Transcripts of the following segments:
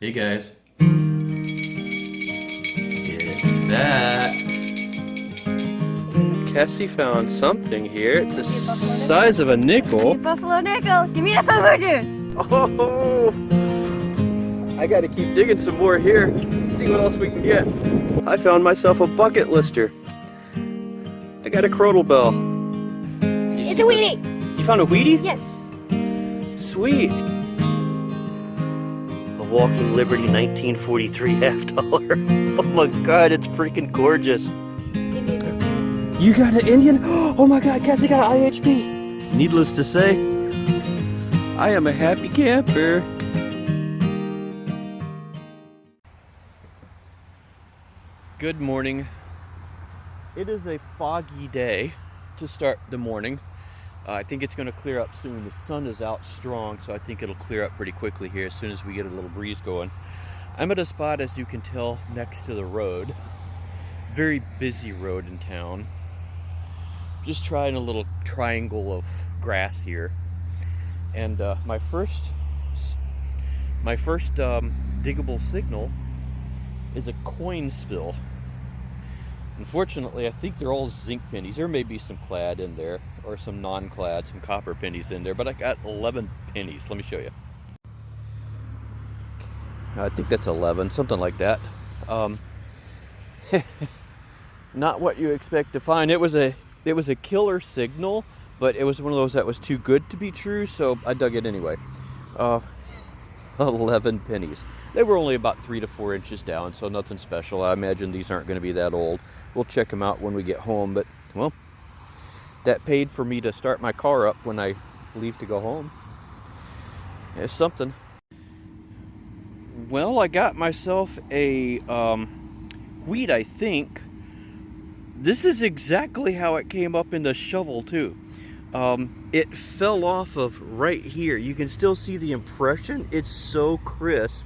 Hey guys. It's that. Cassie found something here. It's the size of a nickel. Buffalo nickel. Give me the fufu juice. Oh! I gotta keep digging some more here. Let's see what else we can get. I found myself a bucket lister. I got a crotal bell. It's a weedy. You found a weedy? Yes. Sweet. A Walking Liberty 1943 half dollar. Oh my god, it's freaking gorgeous. You got an Indian? Oh my god, Cassie got an IHP. Needless to say, I am a happy camper. Good morning. It is a foggy day to start the morning. I think it's going to clear up soon. The sun is out strong, so I think it'll clear up pretty quickly here as soon as we get a little breeze going. I'm at a spot, as you can tell, next to the road. Very busy road in town. Just trying a little triangle of grass here. And my first diggable signal is a coin spill. Unfortunately, I think they're all zinc pennies. There may be some clad in there, or some non-clad, some copper pennies in there, but I got 11 pennies. Let me show you. I think that's 11, something like that. Not what you expect to find. It was a killer signal, but it was one of those that was too good to be true, so I dug it anyway. 11 pennies. They were only about 3 to 4 inches down, so nothing special. I imagine these aren't going to be that old. We'll check them out when we get home, but, well, that paid for me to start my car up when I leave to go home. It's something. Well, I got myself a wheat, I think. This is exactly how it came up in the shovel, too. It fell off of right here. You can still see the impression. It's so crisp,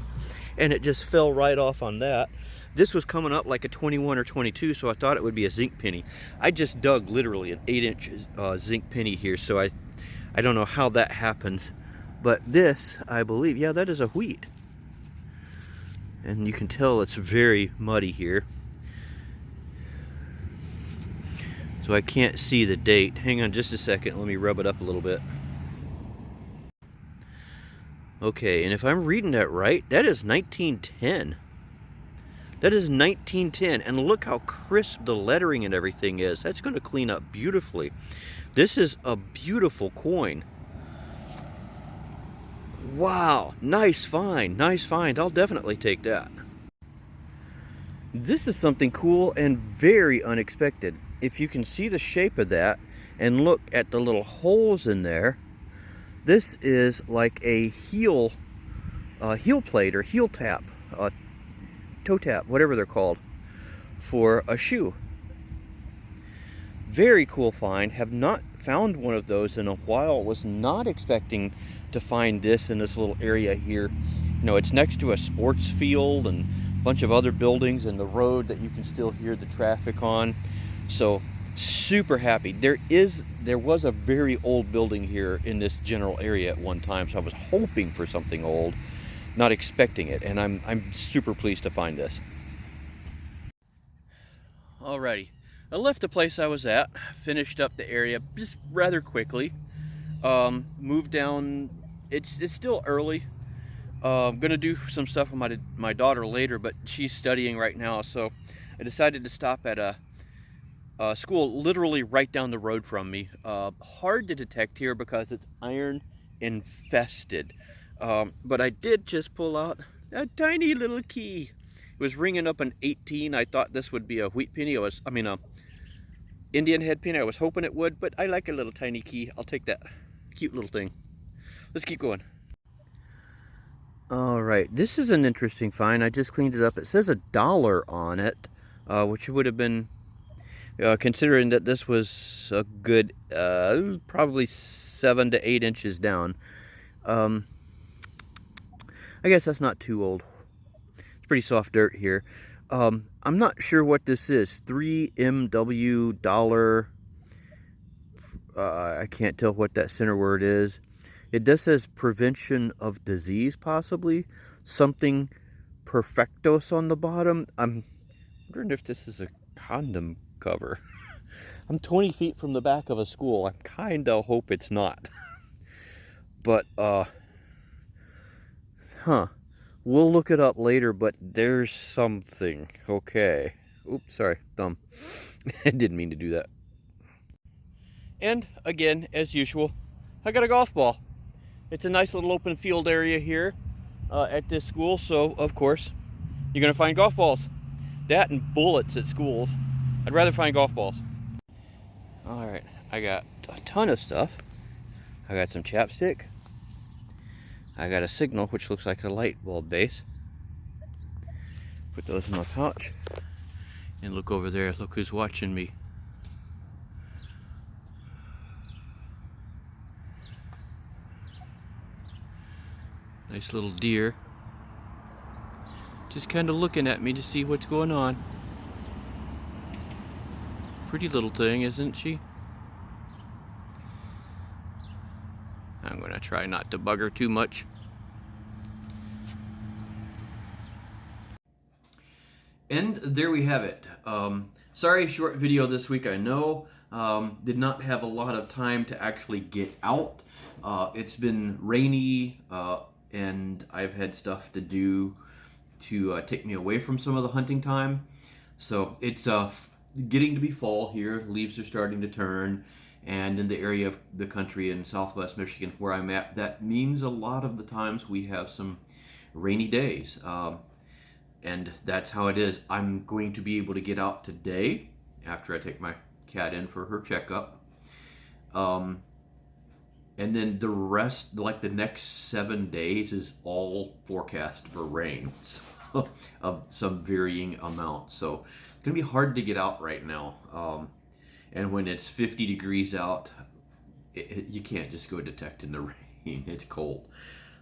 and it just fell right off on that. This was coming up like a 21 or 22, so I thought it would be a zinc penny. I just dug literally an 8-inch zinc penny here, so I don't know how that happens. But this, I believe, yeah, that is a wheat. And you can tell it's very muddy here. So I can't see the date. Hang on just a second. Let me rub it up a little bit. Okay, and if I'm reading that right, that is 1910. That is 1910. And look how crisp the lettering and everything is. That's going to clean up beautifully. This is a beautiful coin. Wow, nice find. Nice find. I'll definitely take that. This is something cool and very unexpected. If you can see the shape of that and look at the little holes in there, this is like a heel plate or heel tap, toe tap, whatever they're called, for a shoe. Very cool find. Have not found one of those in a while. Was not expecting to find this in this little area here. You know, it's next to a sports field and a bunch of other buildings and the road that you can still hear the traffic on. So super happy. There was a very old building here in this general area at one time, so I was hoping for something old, not expecting it, and I'm super pleased to find this. Alrighty, I left the place I was at, finished up the area just rather quickly, moved down. It's still early. I'm gonna do some stuff with my daughter later, but she's studying right now, so I decided to stop at a school literally right down the road from me. Hard to detect here because it's iron infested. But I did just pull out a tiny little key. It was ringing up an 18. I thought this would be a wheat penny. A Indian head penny. I was hoping it would, but I like a little tiny key. I'll take that cute little thing. Let's keep going. All right, this is an interesting find. I just cleaned it up. It says $1 on it, which would have been, considering that this was a good, probably 7 to 8 inches down. I guess that's not too old. It's pretty soft dirt here. I'm not sure what this is. 3MW dollar. I can't tell what that center word is. It does says prevention of disease, possibly. Something Perfectos on the bottom. I'm wondering if this is a condom cover. I'm 20 feet from the back of a school. I kinda hope it's not. But, we'll look it up later, but there's something. Okay. Oops, sorry, thumb. I didn't mean to do that. And, again, as usual, I got a golf ball. It's a nice little open field area here at this school, so, of course, you're gonna find golf balls. That and bullets at schools. I'd rather find golf balls. Alright, I got a ton of stuff. I got some chapstick. I got a signal, which looks like a light bulb base. Put those in my pouch. And look over there, look who's watching me. Nice little deer. Just kind of looking at me to see what's going on. Pretty little thing, isn't she? I'm gonna try not to bug her too much. And there we have it. Sorry, short video this week, I know. Did not have a lot of time to actually get out. It's been rainy, and I've had stuff to do to take me away from some of the hunting time. So it's getting to be fall here. Leaves are starting to turn. And in the area of the country in southwest Michigan where I'm at, that means a lot of the times we have some rainy days. And that's how it is. I'm going to be able to get out today after I take my cat in for her checkup. And then the rest, like the next 7 days, is all forecast for rain of some varying amount. So it's gonna be hard to get out right now. And when it's 50 degrees out, you can't just go detecting the rain. It's cold.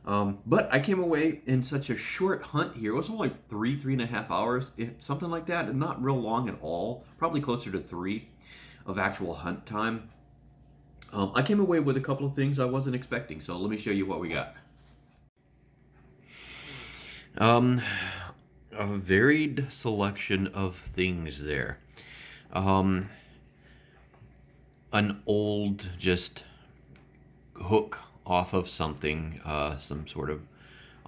But I came away in such a short hunt here. It was only like 3.5 hours, something like that, and not real long at all. Probably closer to 3 of actual hunt time. I came away with a couple of things I wasn't expecting, so let me show you what we got. A varied selection of things there. An old just hook off of something, some sort of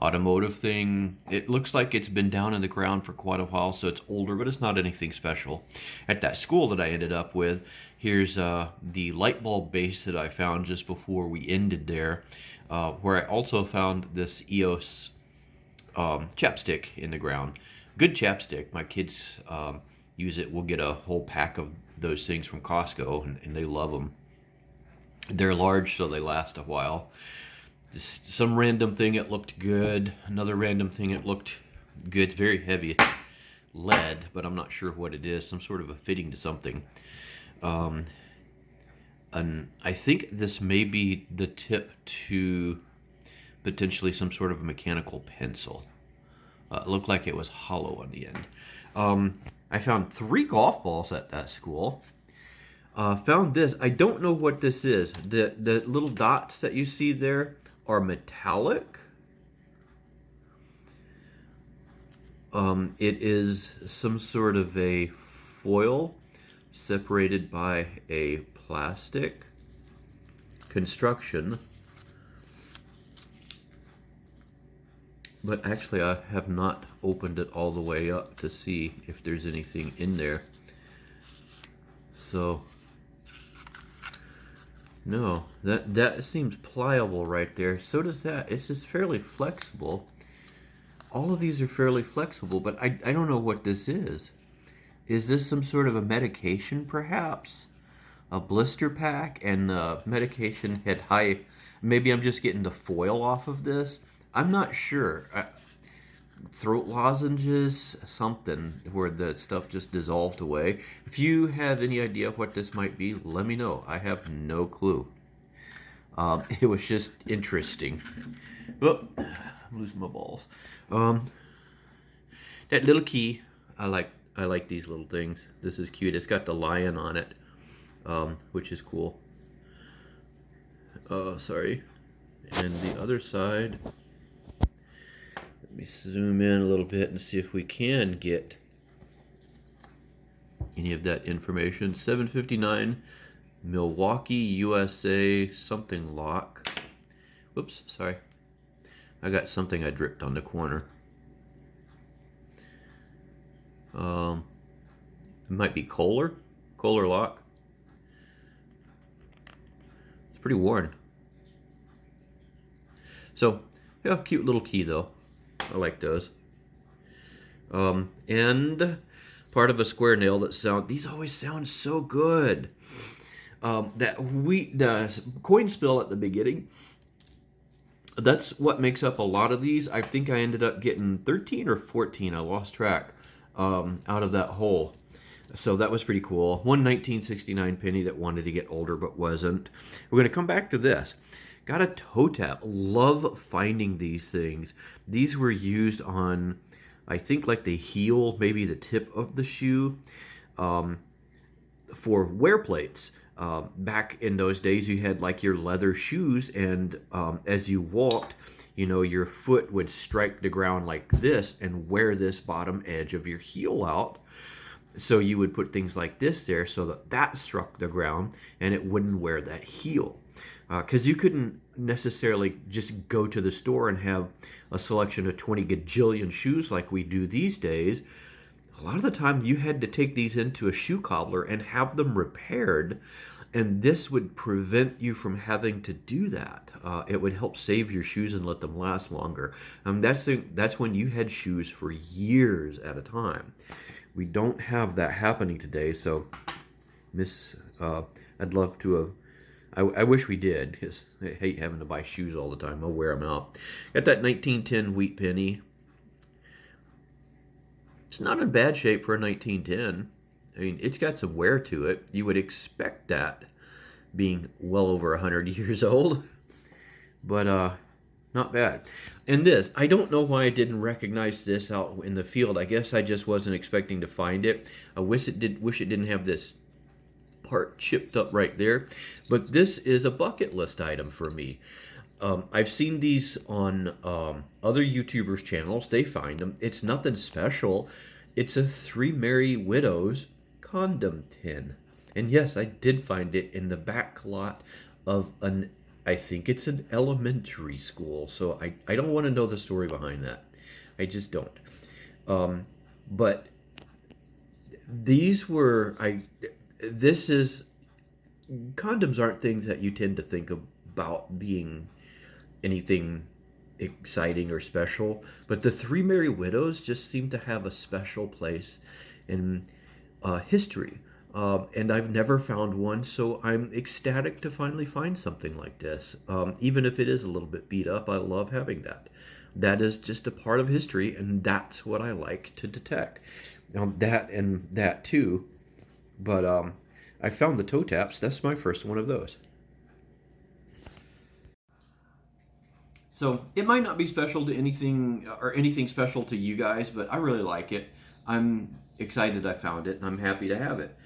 automotive thing. It looks like it's been down in the ground for quite a while, so it's older, but it's not anything special. At that school that I ended up with, here's the light bulb base that I found just before we ended there, where I also found this EOS chapstick in the ground. Good chapstick. My kids use it. We'll get a whole pack of those things from Costco, and they love them. They're large, so they last a while. Just some random thing it looked good. Another random thing it looked good. It's very heavy. It's lead, but I'm not sure what it is. Some sort of a fitting to something. And I think this may be the tip to potentially some sort of a mechanical pencil. It looked like it was hollow on the end. I found 3 golf balls at that school. Found this. I don't know what this is. The little dots that you see there are metallic. It is some sort of a foil separated by a plastic construction. But actually I have not opened it all the way up to see if there's anything in there. So no, that seems pliable right there. So does that. It's just fairly flexible. All of these are fairly flexible, but I don't know what this is. Is this some sort of a medication perhaps? A blister pack, and the medication had high, maybe I'm just getting the foil off of this. I'm not sure. Throat lozenges, something where the stuff just dissolved away. If you have any idea what this might be, let me know. I have no clue. It was just interesting. Oh, I'm losing my balls. That little key, I like these little things. This is cute. It's got the lion on it, which is cool. Sorry. And the other side, let me zoom in a little bit and see if we can get any of that information. 759 Milwaukee, USA, something lock. Whoops, sorry. I got something I dripped on the corner. It might be Kohler lock. It's pretty worn. So, yeah, cute little key though. I like those. And part of a square nail that these always sound so good. The coin spill at the beginning, that's what makes up a lot of these. I think I ended up getting 13 or 14, I lost track, out of that hole. So that was pretty cool. One 1969 penny that wanted to get older but wasn't. We're going to come back to this. Got a toe tap. Love finding these things. These were used on, I think, like the heel, maybe the tip of the shoe, for wear plates. Back in those days, you had like your leather shoes, and as you walked, you know, your foot would strike the ground like this and wear this bottom edge of your heel out. So you would put things like this there so that that struck the ground and it wouldn't wear that heel. Because you couldn't necessarily just go to the store and have a selection of 20 gajillion shoes like we do these days. A lot of the time you had to take these into a shoe cobbler and have them repaired, and this would prevent you from having to do that. It would help save your shoes and let them last longer. That's when you had shoes for years at a time. We don't have that happening today, so I'd love to have. I wish we did, because I hate having to buy shoes all the time. I'll wear them out. Got that 1910 wheat penny. It's not in bad shape for a 1910. I mean, it's got some wear to it. You would expect that being well over 100 years old. But not bad. And this, I don't know why I didn't recognize this out in the field. I guess I just wasn't expecting to find it. I wish it didn't have this part chipped up right there. But this is a bucket list item for me. I've seen these on other YouTubers' channels. They find them. It's nothing special. It's a 3 Merry Widows condom tin. And yes, I did find it in the back lot of I think it's an elementary school. So I don't want to know the story behind that. I just don't. But these were, condoms aren't things that you tend to think about being anything exciting or special, but the 3 Merry Widows just seem to have a special place in history, and I've never found one, so I'm ecstatic to finally find something like this. Even if it is a little bit beat up, I love having that. That is just a part of history, and that's what I like to detect. That and that too, but I found the toe taps. That's my first one of those. So it might not be special to anything or anything special to you guys, but I really like it. I'm excited I found it, and I'm happy to have it.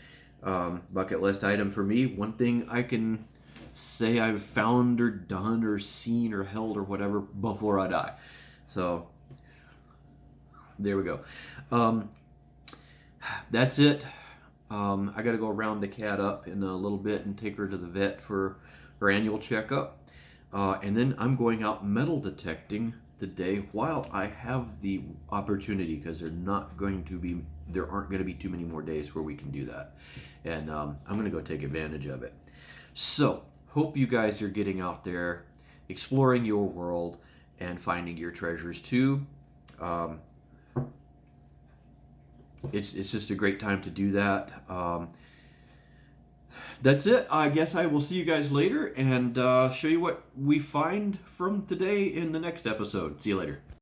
Bucket list item for me. One thing I can say I've found or done or seen or held or whatever before I die. So there we go. That's it. I got to go round the cat up in a little bit and take her to the vet for her annual checkup. And then I'm going out metal detecting the day while I have the opportunity, because there aren't going to be too many more days where we can do that. And I'm going to go take advantage of it. So, hope you guys are getting out there, exploring your world, and finding your treasures too. It's just a great time to do that. That's it. I guess I will see you guys later and show you what we find from today in the next episode. See you later.